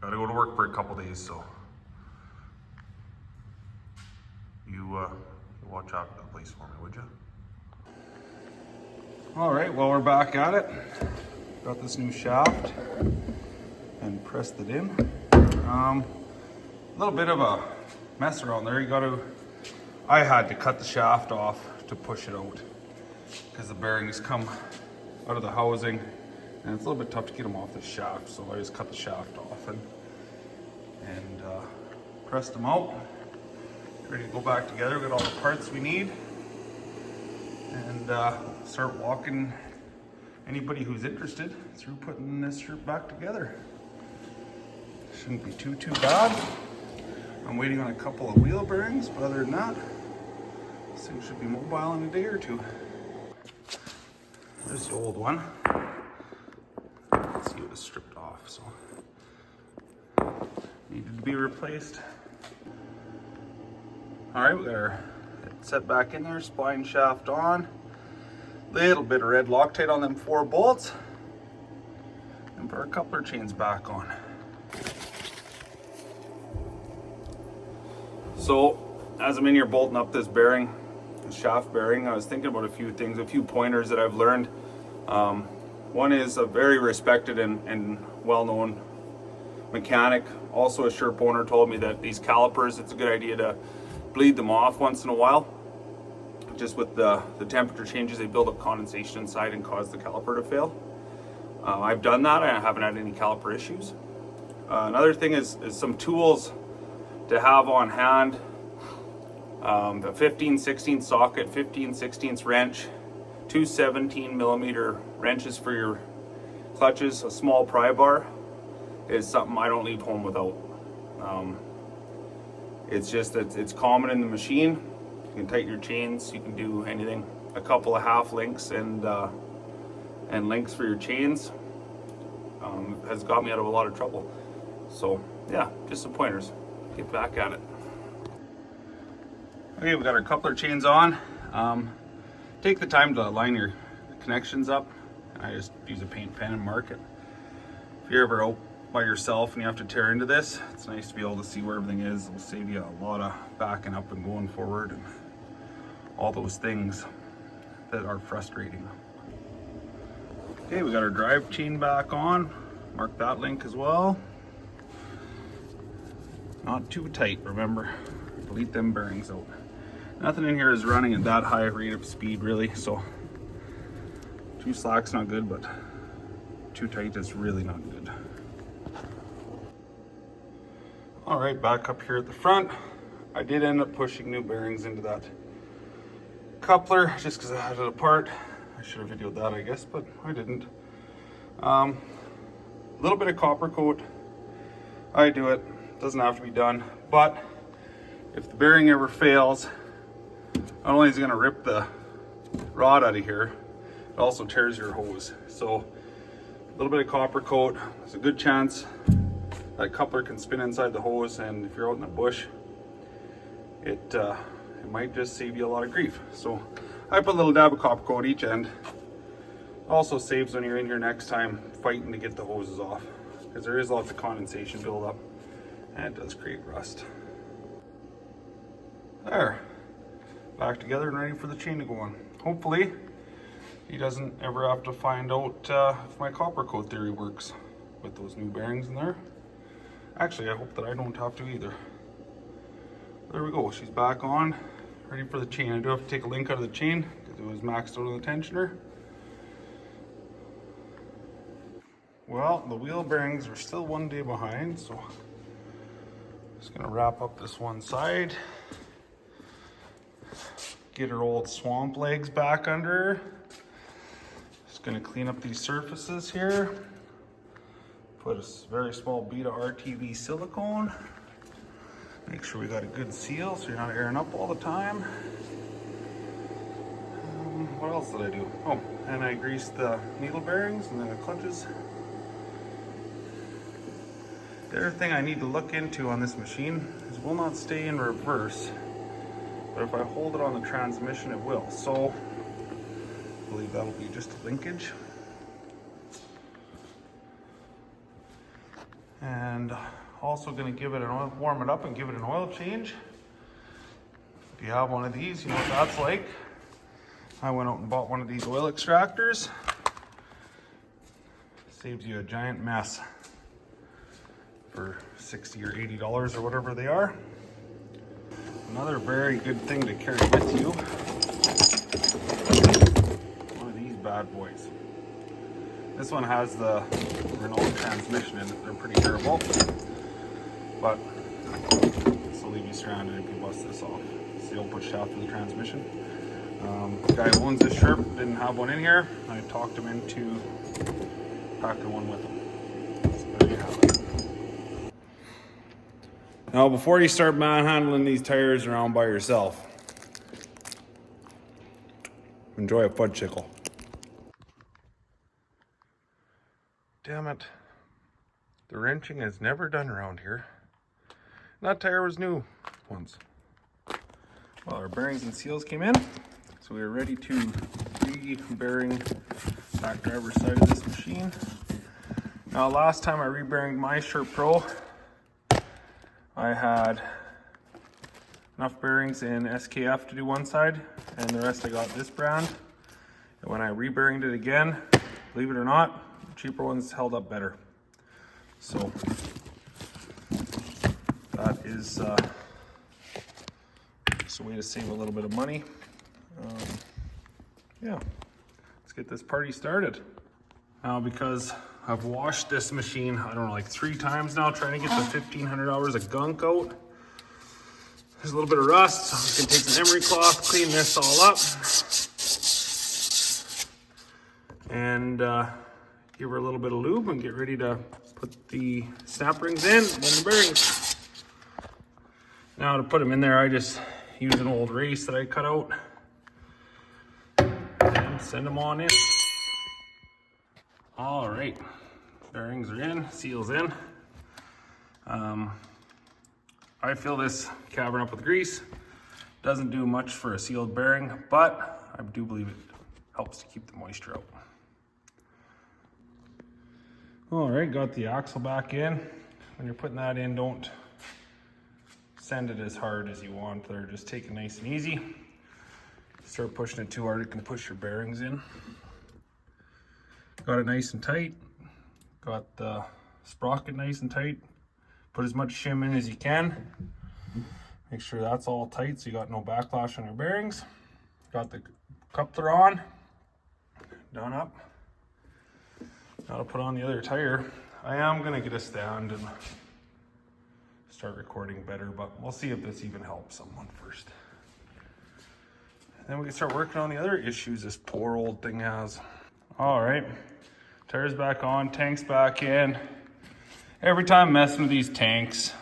Gotta go to work for a couple days, so you watch after the place for me, would you? All right, well, we're back at it. Got this new shaft and pressed it in. A little bit of a mess around there. I had to cut the shaft off to push it out because the bearings come out of the housing and it's a little bit tough to get them off the shaft. So I just cut the shaft off and pressed them out. Ready to go back together. We got all the parts we need and start walking anybody who's interested through putting this Sherp back together. Shouldn't be too bad. I'm waiting on a couple of wheel bearings, but other than that, this thing should be mobile in a day or two. There's the old one. Let's see, it was stripped off, so needed to be replaced. All right, we got our set back in there, spline shaft on. Little bit of red Loctite on them 4 bolts. And put our coupler chains back on. So, as I'm in here bolting up this bearing, the shaft bearing, I was thinking about a few things, a few pointers that I've learned. One is a very respected and well-known mechanic, also a Sherp owner, told me that these calipers, it's a good idea to bleed them off once in a while. Just with the temperature changes, they build up condensation inside and cause the caliper to fail. I've done that, I haven't had any caliper issues. Another thing is some tools to have on hand. The 15/16 socket, 15/16 wrench, 2 17mm wrenches for your clutches, a small pry bar is something I don't leave home without. It's just it's common in the machine. You can tighten your chains, you can do anything. A couple of half links and links for your chains has got me out of a lot of trouble. So yeah, just some pointers. Get back at it. Okay, we got our coupler chains on. Take the time to line your connections up. I just use a paint pen and mark it. If you're ever out by yourself and you have to tear into this, it's nice to be able to see where everything is. It'll save you a lot of backing up and going forward and all those things that are frustrating. Okay, we got our drive chain back on. Mark that link as well. Not too tight, remember. Delete them bearings out. Nothing in here is running at that high rate of speed really, so too slack's not good, but too tight is really not good. All right, back up here at the front. I did end up pushing new bearings into that coupler just because I had it apart. I should have videoed that, I guess, but I didn't. A little bit of copper coat. I do it. Doesn't have to be done, but if the bearing ever fails, not only is it going to rip the rod out of here, it also tears your hose. So a little bit of copper coat, there's a good chance that coupler can spin inside the hose, and if you're out in the bush, it might just save you a lot of grief. So I put a little dab of copper coat each end. Also saves when you're in here next time fighting to get the hoses off, because there is lots of condensation buildup and it does create rust. There, back together and ready for the chain to go on. Hopefully he doesn't ever have to find out if my copper coat theory works with those new bearings in there. Actually, I hope that I don't have to either. There we go, she's back on, ready for the chain. I do have to take a link out of the chain because it was maxed out on the tensioner. Well, the wheel bearings are still 1 day behind, so just gonna wrap up this one side. Get her old swamp legs back under her. Just gonna clean up these surfaces here. Put a very small bead of RTV silicone. Make sure we got a good seal so you're not airing up all the time. What else did I do? Oh, and I greased the needle bearings and then the clutches. The other thing I need to look into on this machine is it will not stay in reverse, but if I hold it on the transmission, it will. So I believe that'll be just a linkage. And also going to give it an oil, warm it up and give it an oil change. If you have one of these, you know what that's like. I went out and bought one of these oil extractors. Saves you a giant mess for $60 or $80 or whatever they are. Another very good thing to carry with you, one of these bad boys. This one has the Renault transmission in it. They're pretty durable, but this will leave you stranded if you bust this off. It's the output shaft of the transmission. The guy who owns this Sherp didn't have one in here. I talked him into packing one with him. So there you have it. Now, before you start manhandling these tires around by yourself, enjoy a fudgicle. Damn it. The wrenching is never done around here. That tire was new once. Well, our bearings and seals came in, so we are ready to re-bearing back driver's side of this machine. Now, last time I re-bearinged my Sherp Pro, I had enough bearings in SKF to do one side, and the rest I got this brand. And when I re-bearinged it again, believe it or not, the cheaper ones held up better. So that is just a way to save a little bit of money. Yeah, let's get this party started. Now, because I've washed this machine, I don't know, like 3 times now, trying to get the 1,500 hours of gunk out. There's a little bit of rust, so I can take some emery cloth, clean this all up, and give her a little bit of lube and get ready to put the snap rings in and the bearings. Now, to put them in there, I just use an old race that I cut out and send them on in. All right, bearings are in, seals in. I fill this cavern up with grease. Doesn't do much for a sealed bearing, but I do believe it helps to keep the moisture out. All right, got the axle back in. When you're putting that in, don't send it as hard as you want there. Just take it nice and easy. Start pushing it too hard, it can push your bearings in. Got it nice and tight. Got the sprocket nice and tight. Put as much shim in as you can. Make sure that's all tight so you got no backlash on your bearings. Got the coupler on. Done up. Now to put on the other tire. I am gonna get a stand and start recording better, but we'll see if this even helps someone first. And then we can start working on the other issues this poor old thing has. All right, tires back on, tanks back in. Every time messing with these tanks,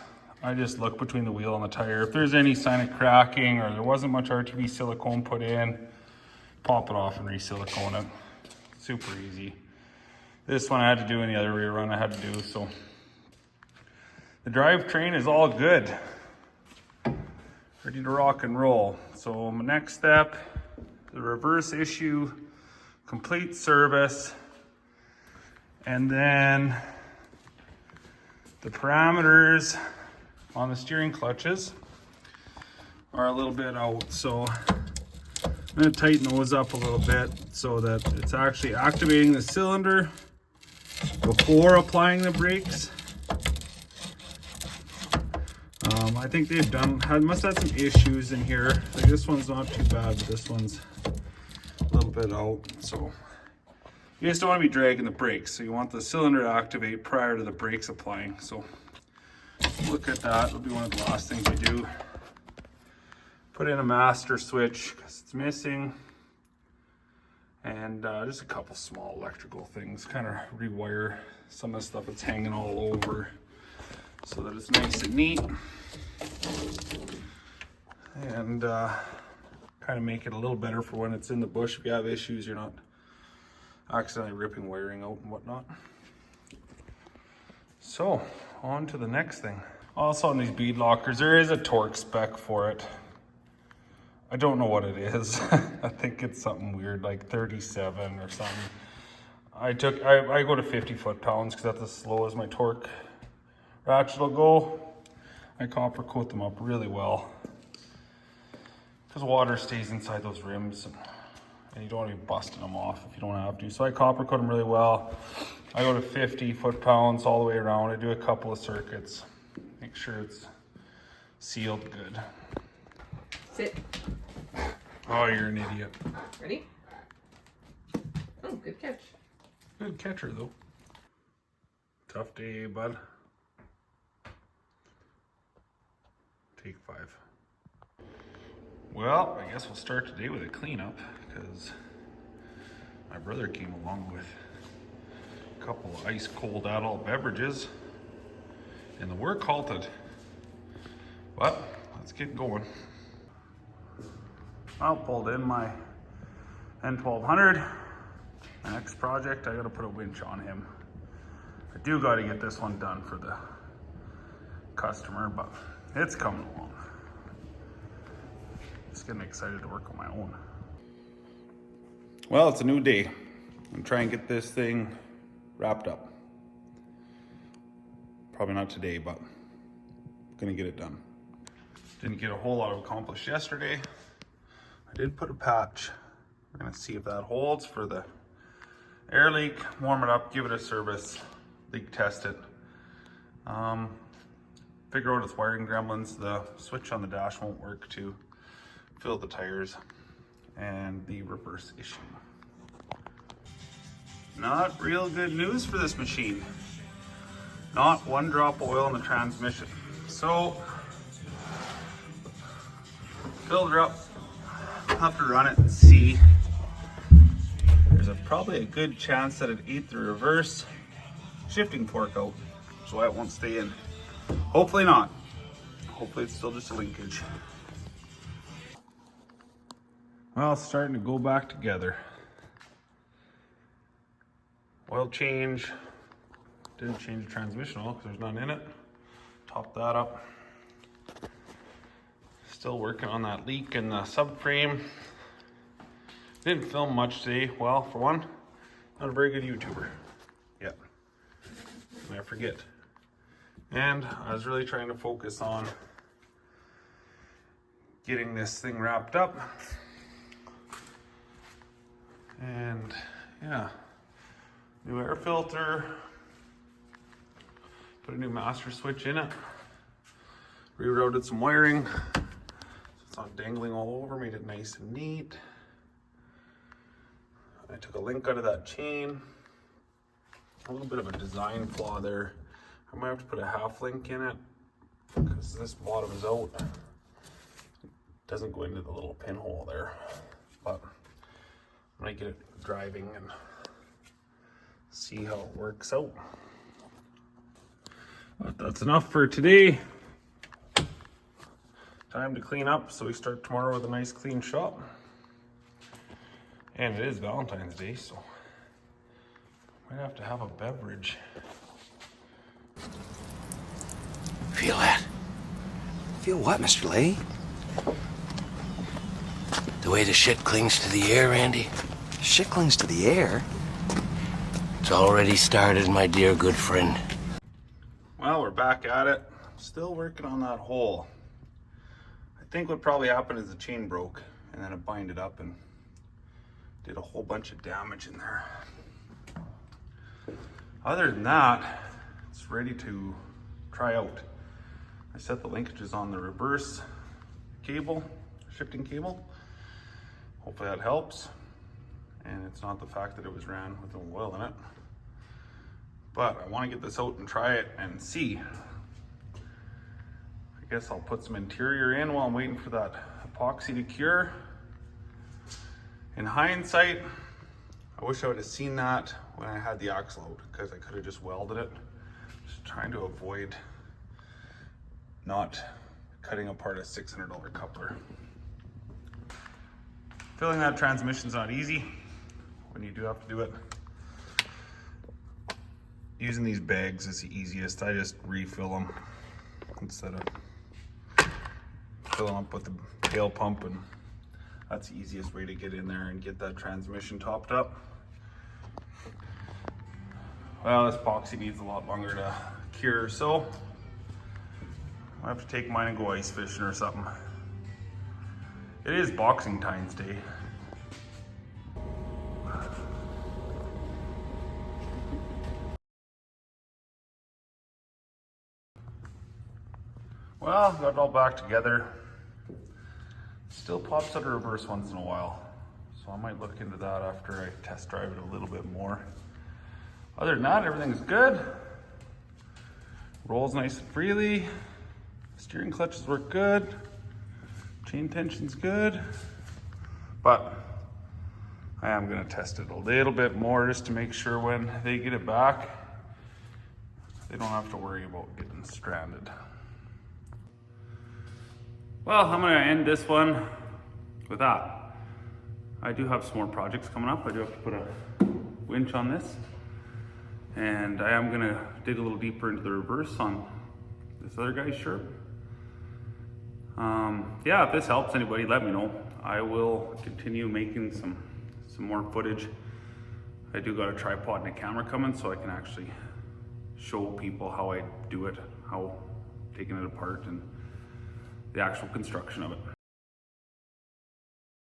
I just look between the wheel and the tire. If there's any sign of cracking or there wasn't much RTV silicone put in, pop it off and re-silicone it. Super easy. This one I had to do, and the other rear run I had to do, so. The drivetrain is all good. Ready to rock and roll. So my next step, the reverse issue, complete service, and then the parameters on the steering clutches are a little bit out. So I'm gonna tighten those up a little bit so that it's actually activating the cylinder before applying the brakes. I think they've must have some issues in here. Like this one's not too bad, but this one's a little bit out. So you just don't want to be dragging the brakes. So you want the cylinder to activate prior to the brakes applying. So look at that. It'll be one of the last things we do. Put in a master switch because it's missing. And just a couple small electrical things. Kind of rewire some of the stuff that's hanging all over so that it's nice and neat. And kind of make it a little better for when it's in the bush. If you have issues, you're not accidentally ripping wiring out and whatnot. So on to the next thing. Also on these bead lockers, there is a torque spec for it. I don't know what it is. I think it's something weird, like 37 or something. I go to 50 foot-pounds because that's as slow as my torque ratchet will go. I copper coat them up really well because water stays inside those rims and you don't want to be busting them off if you don't have to. So I copper coat them really well. I go to 50 foot-pounds all the way around. I do a couple of circuits. Make sure it's sealed good. Sit. Oh, you're an idiot. Ready? Oh, good catch. Good catcher, though. Tough day, bud. Take 5. Well, I guess we'll start today with a cleanup because my brother came along with a couple of ice cold adult beverages and the work halted. But let's get going. I pulled in my N1200. My next project, I gotta put a winch on him. I do gotta get this one done for the customer, but it's coming along. Just getting excited to work on my own. Well, it's a new day. I'm trying to get this thing wrapped up. Probably not today, but I'm gonna get it done. Didn't get a whole lot accomplished yesterday. I did put a patch. We're gonna see if that holds for the air leak, warm it up, give it a service, leak test it. Figure out its wiring gremlins. The switch on the dash won't work to fill the tires and the reverse issue. Not real good news for this machine. Not one drop of oil in the transmission. So, filled her up. Have to run it and see. There's probably a good chance that it ate the reverse shifting fork out, so it won't stay in. Hopefully not. Hopefully it's still just a linkage. Well, it's starting to go back together. Oil change. Didn't change the transmission oil because there's none in it. Top that up. Still working on that leak in the subframe. Didn't film much today. Well, for one, not a very good YouTuber yet. And I forget. And I was really trying to focus on getting this thing wrapped up. And yeah, new air filter. Put a new master switch in it. Rerouted some wiring. So it's not dangling all over, made it nice and neat. I took a link out of that chain. A little bit of a design flaw there. I might have to put a half link in it because this bottom's out. It doesn't go into the little pinhole there. But I'm gonna get it driving and see how it works out. But that's enough for today. Time to clean up so we start tomorrow with a nice clean shop. And it is Valentine's Day, so might have to have a beverage. Feel that? Feel what, Mr. Lay? The way the shit clings to the air, Randy? Shit clings to the air? It's already started, my dear good friend. Well, we're back at it. Still working on that hole. I think what probably happened is the chain broke and then it binded up and did a whole bunch of damage in there. Other than that, it's ready to try out. I set the linkages on the reverse cable, shifting cable. Hopefully that helps. And it's not the fact that it was ran with no oil in it. But I want to get this out and try it and see. I guess I'll put some interior in while I'm waiting for that epoxy to cure. In hindsight, I wish I would have seen that when I had the axle out because I could have just welded it. Just trying to avoid not cutting apart a $600 coupler. Filling that transmission's not easy when you do have to do it. Using these bags is the easiest. I just refill them instead of filling up with the tail pump, and that's the easiest way to get in there and get that transmission topped up. Well, this epoxy needs a lot longer to cure, so I have to take mine and go ice fishing or something. It is Boxing Times Day. Well, got it all back together. Still pops out of reverse once in a while. So I might look into that after I test drive it a little bit more. Other than that, everything's good. Rolls nice and freely. Steering clutches work good. Chain tension's good. But I am gonna test it a little bit more just to make sure when they get it back, they don't have to worry about getting stranded. Well, I'm gonna end this one with that. I do have some more projects coming up. I do have to put a winch on this. And I am gonna dig a little deeper into the reverse on this other guy's Sherp. Yeah, if this helps anybody, let me know. I will continue making some more footage. I do got a tripod and a camera coming so I can actually show people how I do it, how taking it apart and the actual construction of it.